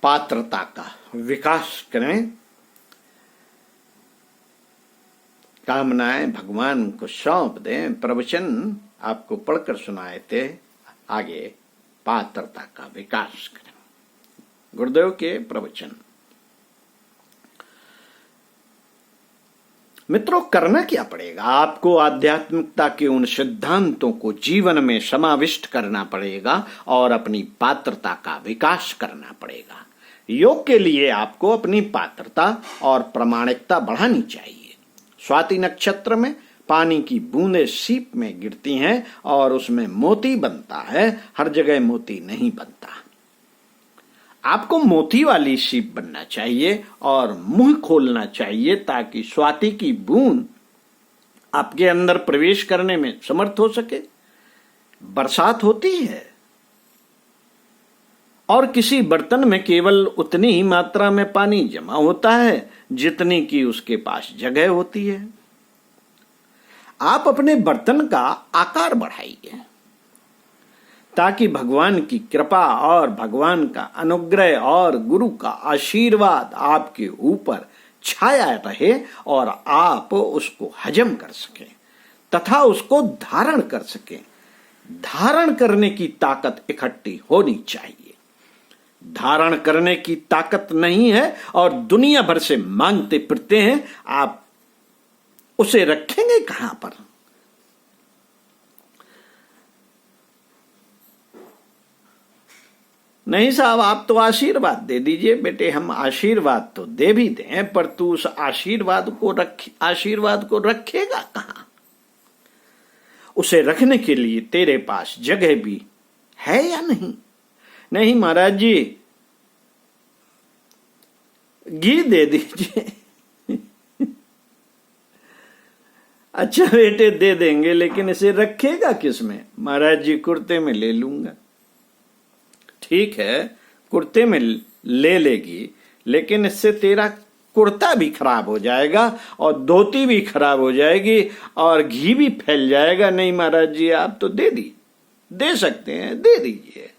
पात्रता का विकास करें। कामनाएं भगवान को सौंप दें। प्रवचन आपको पढ़कर सुनाए थे, आगे पात्रता का विकास करें। गुरुदेव के प्रवचन। मित्रों, करना क्या पड़ेगा? आपको आध्यात्मिकता के उन सिद्धांतों को जीवन में समाविष्ट करना पड़ेगा और अपनी पात्रता का विकास करना पड़ेगा। योग के लिए आपको अपनी पात्रता और प्रामाणिकता बढ़ानी चाहिए। स्वाति नक्षत्र में पानी की बूंदें सीप में गिरती हैं और उसमें मोती बनता है, हर जगह मोती नहीं बनता। आपको मोती वाली सीप बनना चाहिए और मुंह खोलना चाहिए ताकि स्वाति की बूंद आपके अंदर प्रवेश करने में समर्थ हो सके। बरसात होती है और किसी बर्तन में केवल उतनी ही मात्रा में पानी जमा होता है जितनी की उसके पास जगह होती है। आप अपने बर्तन का आकार बढ़ाइए ताकि भगवान की कृपा और भगवान का अनुग्रह और गुरु का आशीर्वाद आपके ऊपर छाया रहे और आप उसको हजम कर सकें तथा उसको धारण कर सकें। धारण करने की ताकत इकट्ठी होनी चाहिए। धारण करने की ताकत नहीं है और दुनिया भर से मांगते फिरते हैं, आप उसे रखेंगे कहां पर? नहीं साहब, आप तो आशीर्वाद दे दीजिए। बेटे, हम आशीर्वाद तो दे भी दें, पर तू उस आशीर्वाद को रखेगा कहां? उसे रखने के लिए तेरे पास जगह भी है या नहीं? नहीं महाराज जी, घी दे दीजिए। अच्छा बेटे, दे देंगे, लेकिन इसे रखेगा किसमें? महाराज जी, कुर्ते में ले लूंगा। ठीक है, कुर्ते में ले लेगी, लेकिन इससे तेरा कुर्ता भी खराब हो जाएगा और धोती भी खराब हो जाएगी और घी भी फैल जाएगा। नहीं महाराज जी, आप तो दे सकते हैं, दे दीजिए।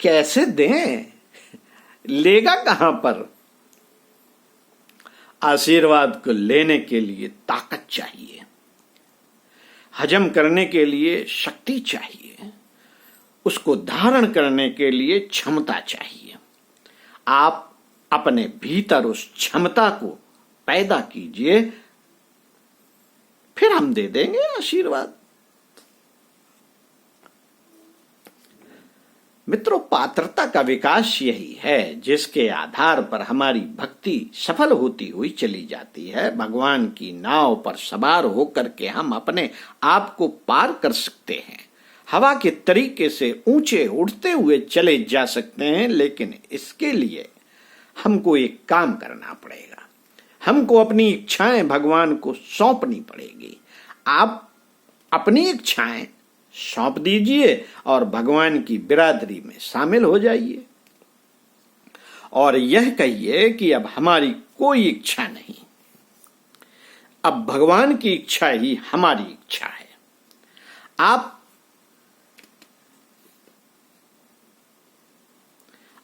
कैसे दें? लेगा कहां पर? आशीर्वाद को लेने के लिए ताकत चाहिए, हजम करने के लिए शक्ति चाहिए, उसको धारण करने के लिए क्षमता चाहिए। आप अपने भीतर उस क्षमता को पैदा कीजिए, फिर हम दे देंगे आशीर्वाद। मित्रों, पात्रता का विकास यही है जिसके आधार पर हमारी भक्ति सफल होती हुई चली जाती है। भगवान की नाव पर सवार होकर के हम अपने आप को पार कर सकते हैं। हवा के तरीके से ऊंचे उड़ते हुए चले जा सकते हैं, लेकिन इसके लिए हमको एक काम करना पड़ेगा। हमको अपनी इच्छाएं भगवान को सौंपनी पड़ेगी। आप अपनी इच्छाएं सौंप दीजिए और भगवान की बिरादरी में शामिल हो जाइए और यह कहिए कि अब हमारी कोई इच्छा नहीं, अब भगवान की इच्छा ही हमारी इच्छा है।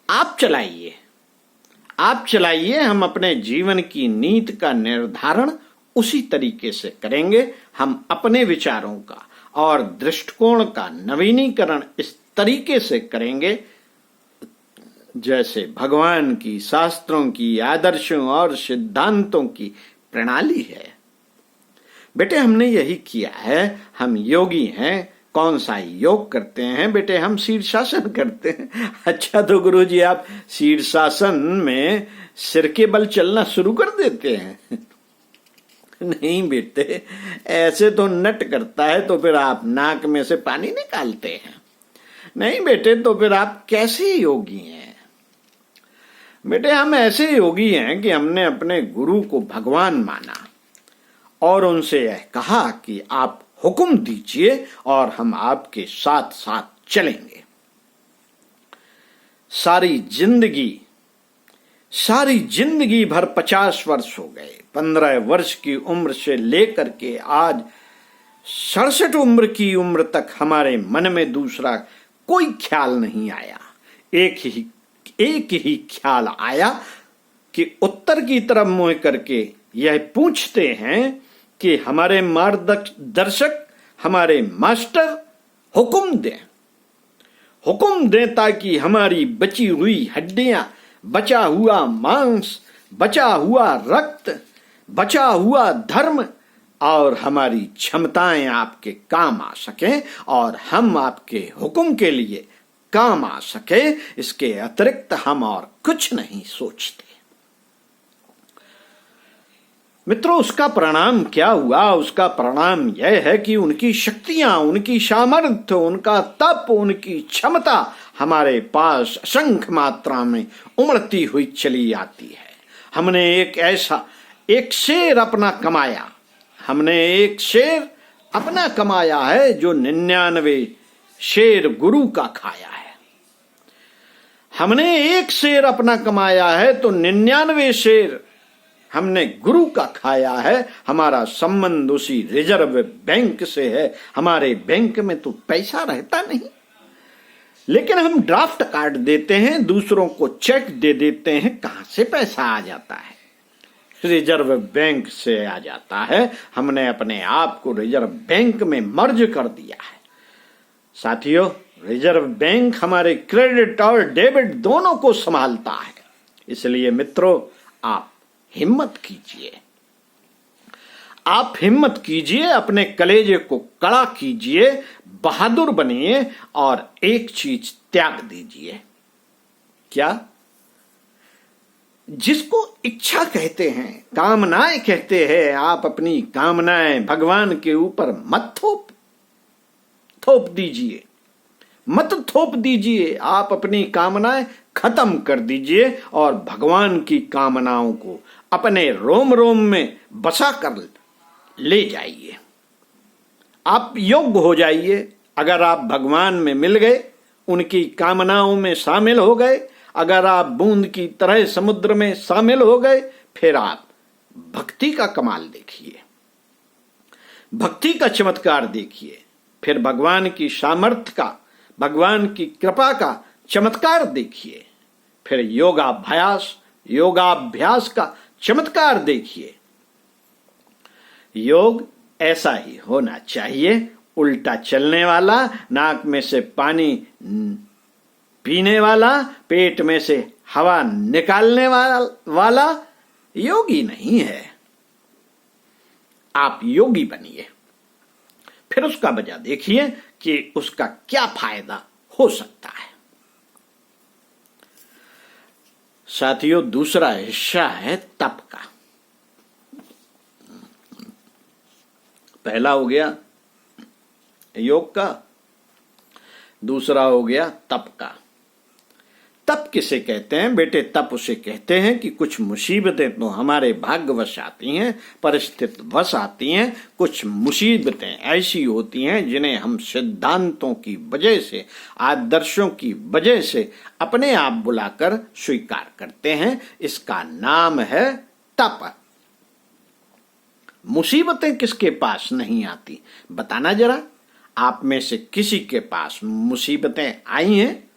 आप चलाइए। हम अपने जीवन की नीति का निर्धारण उसी तरीके से करेंगे। हम अपने विचारों का और दृष्टिकोण का नवीनीकरण इस तरीके से करेंगे जैसे भगवान की, शास्त्रों की, आदर्शों और सिद्धांतों की प्रणाली है। बेटे, हमने यही किया है। हम योगी हैं। कौन सा योग करते हैं? बेटे, हम शीर्षासन करते हैं। अच्छा, तो गुरुजी आप शीर्षासन में सिर के बल चलना शुरू कर देते हैं? नहीं बेटे, ऐसे तो नट करता है तो फिर आप नाक में से पानी निकालते हैं। नहीं बेटे, तो फिर आप कैसे योगी हैं? बेटे, हम ऐसे योगी हैं कि हमने अपने गुरु को भगवान माना और उनसे यह कहा कि आप हुक्म दीजिए और हम आपके साथ साथ चलेंगे। सारी जिंदगी भर 50 वर्ष हो गए। 15 वर्ष की उम्र से लेकर के आज 67 उम्र की उम्र तक हमारे मन में दूसरा कोई ख्याल नहीं आया। एक ही ख्याल आया कि उत्तर की तरफ मुंह करके यह पूछते हैं कि हमारे मार्गदर्शक, हमारे मास्टर हुक्म दें ताकि हमारी बची हुई हड्डियां, बचा हुआ मांस, बचा हुआ रक्त, बचा हुआ धर्म और हमारी क्षमताएं आपके काम आ सकें और हम आपके हुक्म के लिए काम आ सके। इसके अतिरिक्त हम और कुछ नहीं सोचते। मित्रों, उसका परिणाम क्या हुआ? उसका परिणाम यह है कि उनकी शक्तियां, उनकी सामर्थ्य, उनका तप, उनकी क्षमता हमारे पास असंख्य मात्रा में उमड़ती हुई चली आती है। हमने एक शेर अपना कमाया। हमने एक शेर अपना कमाया है जो 99 शेर गुरु का खाया है। हमने एक शेर अपना कमाया है तो 99 शेर हमने गुरु का खाया है। हमारा संबंध उसी रिजर्व बैंक से है। हमारे बैंक में तो पैसा रहता नहीं, लेकिन हम ड्राफ्ट कार्ड देते हैं, दूसरों को चेक दे देते हैं। कहां से पैसा आ जाता है? रिजर्व बैंक से आ जाता है। हमने अपने आप को रिजर्व बैंक में मर्ज कर दिया है। साथियों, रिजर्व बैंक हमारे क्रेडिट और डेबिट दोनों को संभालता है। इसलिए मित्रों, आप हिम्मत कीजिए। आप हिम्मत कीजिए, अपने कलेजे को कड़ा कीजिए, बहादुर बनिए और एक चीज त्याग दीजिए। क्या? जिसको इच्छा कहते हैं, कामनाएं कहते हैं, आप अपनी कामनाएं भगवान के ऊपर मत थोप दीजिए, मत थोप दीजिए। आप अपनी कामनाएं खत्म कर दीजिए और भगवान की कामनाओं को अपने रोम रोम में बसा कर ले जाइए। आप योग्य हो जाइए। अगर आप भगवान में मिल गए, उनकी कामनाओं में शामिल हो गए, अगर आप बूंद की तरह समुद्र में शामिल हो गए, फिर आप भक्ति का कमाल देखिए, भक्ति का चमत्कार देखिए। फिर भगवान की सामर्थ्य का, भगवान की कृपा का चमत्कार देखिए। फिर योगाभ्यास का चमत्कार देखिए। योग ऐसा ही होना चाहिए, उल्टा चलने वाला, नाक में से पानी पीने वाला, पेट में से हवा निकालने वाला योगी नहीं है। आप योगी बनिए, फिर उसका वजह देखिए कि उसका क्या फायदा हो सकता है। साथियों, दूसरा हिस्सा है तप का। पहला हो गया योग का, दूसरा हो गया तप का। तप किसे कहते हैं बेटे? तप उसे कहते हैं कि कुछ मुसीबतें तो हमारे भाग्यवश आती हैं, परिस्थिति वश आती हैं। कुछ मुसीबतें ऐसी होती हैं जिन्हें हम सिद्धांतों की वजह से, आदर्शों की वजह से अपने आप बुलाकर स्वीकार करते हैं। इसका नाम है तप। मुसीबतें किसके पास नहीं आती? बताना जरा। आप में से किसी के पास मुसीबतें आई हैं?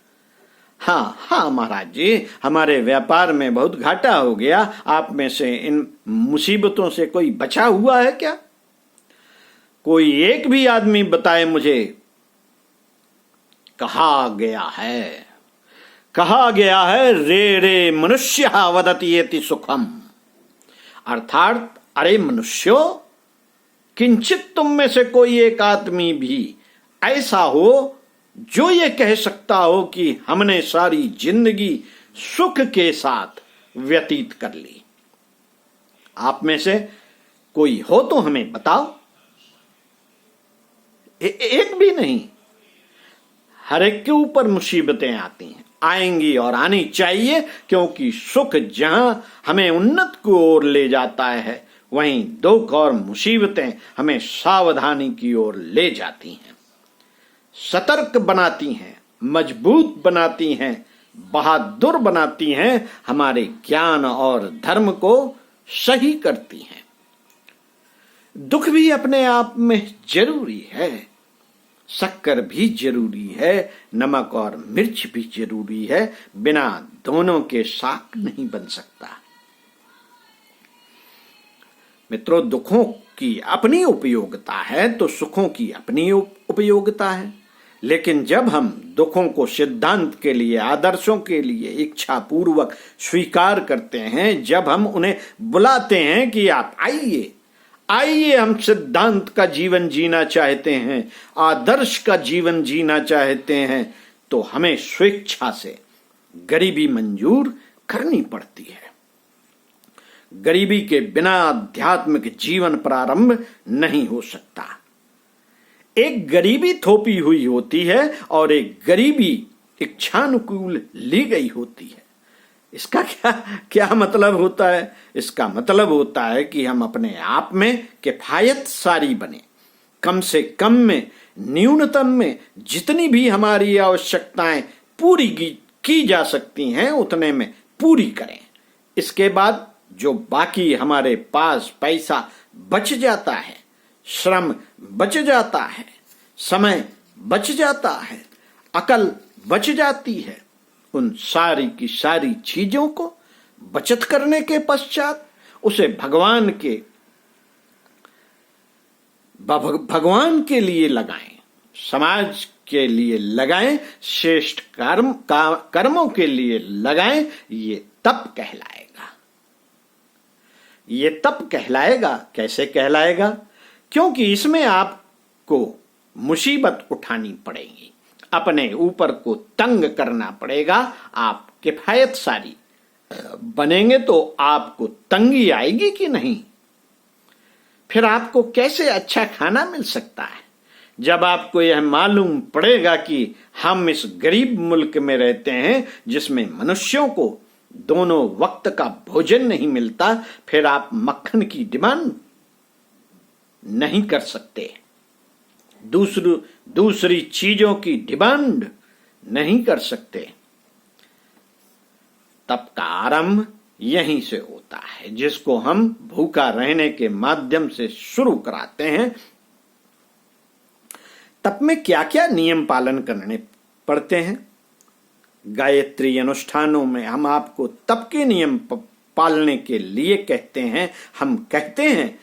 हाँ महाराज जी, हमारे व्यापार में बहुत घाटा हो गया। आप में से इन मुसीबतों से कोई बचा हुआ है क्या? कोई एक भी आदमी बताए मुझे। कहा गया है रे मनुष्य वदति येति सुखम। अर्थात अरे मनुष्यो, किंचित तुम में से कोई एक आदमी भी ऐसा हो जो ये कह सकता हो कि हमने सारी जिंदगी सुख के साथ व्यतीत कर ली। आप में से कोई हो तो हमें बताओ। एक भी नहीं। हर एक के ऊपर मुसीबतें आती हैं, आएंगी और आनी चाहिए, क्योंकि सुख जहां हमें उन्नत की ओर ले जाता है, वहीं दुख और मुसीबतें हमें सावधानी की ओर ले जाती हैं, सतर्क बनाती हैं, मजबूत बनाती हैं, बहादुर बनाती हैं, हमारे ज्ञान और धर्म को सही करती हैं। दुख भी अपने आप में जरूरी है। शक्कर भी जरूरी है, नमक और मिर्च भी जरूरी है, बिना दोनों के साग नहीं बन सकता। मित्रों, दुखों की अपनी उपयोगिता है तो सुखों की अपनी उपयोगिता है। लेकिन जब हम दुखों को सिद्धांत के लिए, आदर्शों के लिए इच्छा पूर्वक स्वीकार करते हैं, जब हम उन्हें बुलाते हैं कि आप आइए आइए, हम सिद्धांत का जीवन जीना चाहते हैं, आदर्श का जीवन जीना चाहते हैं, तो हमें स्वेच्छा से गरीबी मंजूर करनी पड़ती है। गरीबी के बिना आध्यात्मिक जीवन प्रारंभ नहीं हो सकता। एक गरीबी थोपी हुई होती है और एक गरीबी इच्छानुकूल ली गई होती है। इसका क्या मतलब होता है? इसका मतलब होता है कि हम अपने आप में किफायत सारी बने, कम से कम में, न्यूनतम में जितनी भी हमारी आवश्यकताएं पूरी की जा सकती हैं उतने में पूरी करें। इसके बाद जो बाकी हमारे पास पैसा बच जाता है, श्रम बच जाता है, समय बच जाता है, अकल बच जाती है, उन सारी की सारी चीजों को बचत करने के पश्चात उसे भगवान के लिए लगाएं, समाज के लिए लगाएं, श्रेष्ठ कर्मों के लिए लगाएं। ये तप कहलाएगा। ये तप कहलाएगा। कैसे कहलाएगा? क्योंकि इसमें आपको मुसीबत उठानी पड़ेगी, अपने ऊपर को तंग करना पड़ेगा। आप किफायत सारी बनेंगे तो आपको तंगी आएगी कि नहीं? फिर आपको कैसे अच्छा खाना मिल सकता है? जब आपको यह मालूम पड़ेगा कि हम इस गरीब मुल्क में रहते हैं जिसमें मनुष्यों को दोनों वक्त का भोजन नहीं मिलता, फिर आप मक्खन की डिमांड नहीं कर सकते, दूसरी चीजों की डिमांड नहीं कर सकते। तप का आरंभ यहीं से होता है, जिसको हम भूखा रहने के माध्यम से शुरू कराते हैं। तप में क्या क्या नियम पालन करने पड़ते हैं? गायत्री अनुष्ठानों में हम आपको तप के नियम पालने के लिए कहते हैं। हम कहते हैं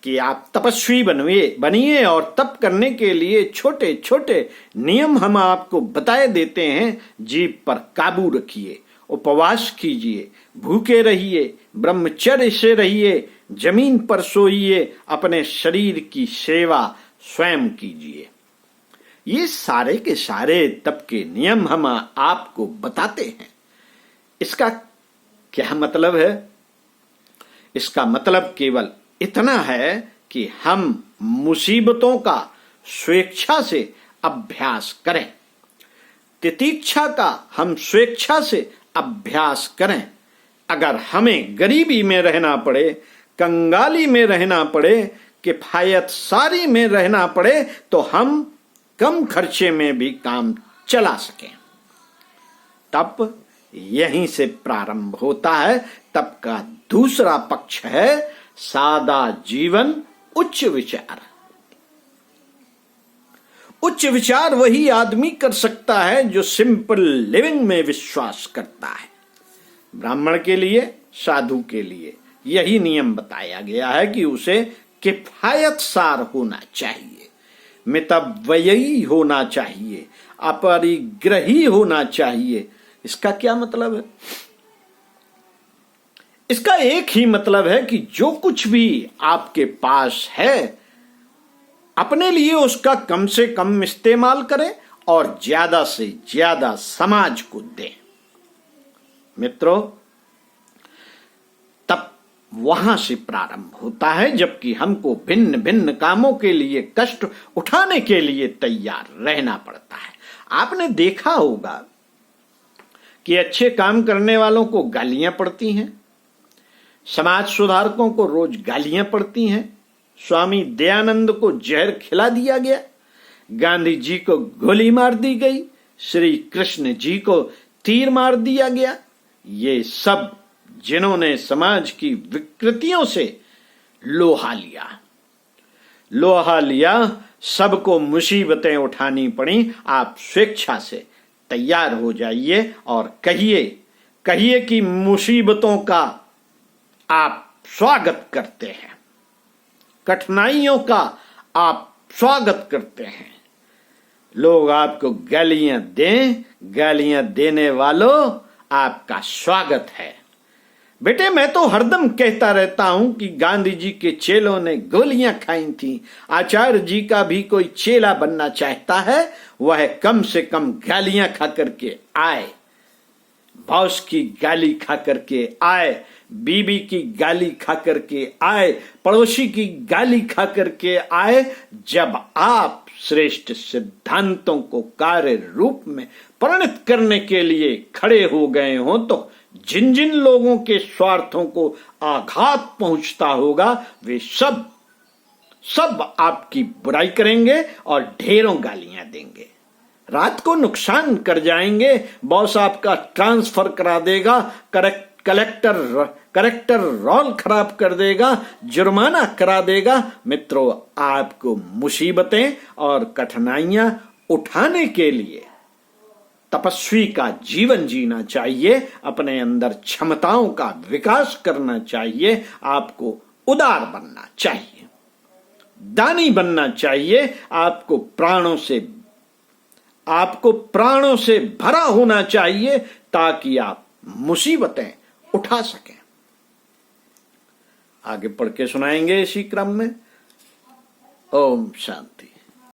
कि आप तपस्वी बनिए और तप करने के लिए छोटे छोटे नियम हम आपको बताए देते हैं। जीभ पर काबू रखिए, उपवास कीजिए, भूखे रहिए, ब्रह्मचर्य से रहिए, जमीन पर सोइए, अपने शरीर की सेवा स्वयं कीजिए। ये सारे के सारे तप के नियम हम आपको बताते हैं। इसका क्या मतलब है? इसका मतलब केवल इतना है कि हम मुसीबतों का स्वेच्छा से अभ्यास करें, तितीक्षा का हम स्वेच्छा से अभ्यास करें। अगर हमें गरीबी में रहना पड़े, कंगाली में रहना पड़े, किफायत सारी में रहना पड़े, तो हम कम खर्चे में भी काम चला सकें। तप यहीं से प्रारंभ होता है। तप का दूसरा पक्ष है सादा जीवन, उच्च विचार। उच्च विचार वही आदमी कर सकता है जो सिंपल लिविंग में विश्वास करता है। ब्राह्मण के लिए, साधु के लिए यही नियम बताया गया है कि उसे किफायत सार होना चाहिए, मितव्ययी होना चाहिए, अपरिग्रही होना चाहिए। इसका क्या मतलब है? इसका एक ही मतलब है कि जो कुछ भी आपके पास है अपने लिए उसका कम से कम इस्तेमाल करें और ज्यादा से ज्यादा समाज को दें। मित्रों, तब वहां से प्रारंभ होता है जबकि हमको भिन्न भिन्न कामों के लिए कष्ट उठाने के लिए तैयार रहना पड़ता है। आपने देखा होगा कि अच्छे काम करने वालों को गालियां पड़ती हैं, समाज सुधारकों को रोज गालियां पड़ती हैं, स्वामी दयानंद को जहर खिला दिया गया, गांधी जी को गोली मार दी गई, श्री कृष्ण जी को तीर मार दिया गया। ये सब जिन्होंने समाज की विकृतियों से लोहा लिया, सबको मुसीबतें उठानी पड़ी, आप स्वेच्छा से तैयार हो जाइए और कहिए कि मुसीबतों का आप स्वागत करते हैं, कठिनाइयों का आप स्वागत करते हैं। लोग आपको गालियां दें, गालियां देने वालों आपका स्वागत है। बेटे, मैं तो हरदम कहता रहता हूं कि गांधी जी के चेलों ने गोलियां खाई थी। आचार्य जी का भी कोई चेला बनना चाहता है, वह कम से कम गालियां खा करके आए, बॉस की गाली खा करके आए, बीबी की गाली खा करके आए, पड़ोसी की गाली खा करके आए। जब आप श्रेष्ठ सिद्धांतों को कार्य रूप में परिणत करने के लिए खड़े हो गए हो, तो जिन जिन लोगों के स्वार्थों को आघात पहुंचता होगा, वे सब आपकी बुराई करेंगे और ढेरों गालियां देंगे, रात को नुकसान कर जाएंगे। बॉस आपका ट्रांसफर करा देगा, करेक्टर रोल खराब कर देगा, जुर्माना करा देगा। मित्रों, आपको मुसीबतें और कठिनाइयां उठाने के लिए तपस्वी का जीवन जीना चाहिए, अपने अंदर क्षमताओं का विकास करना चाहिए, आपको उदार बनना चाहिए, दानी बनना चाहिए, आपको प्राणों से भरा होना चाहिए, ताकि आप मुसीबतें उठा सकें। आगे पढ़ के सुनाएंगे इसी क्रम में। ओम शांति।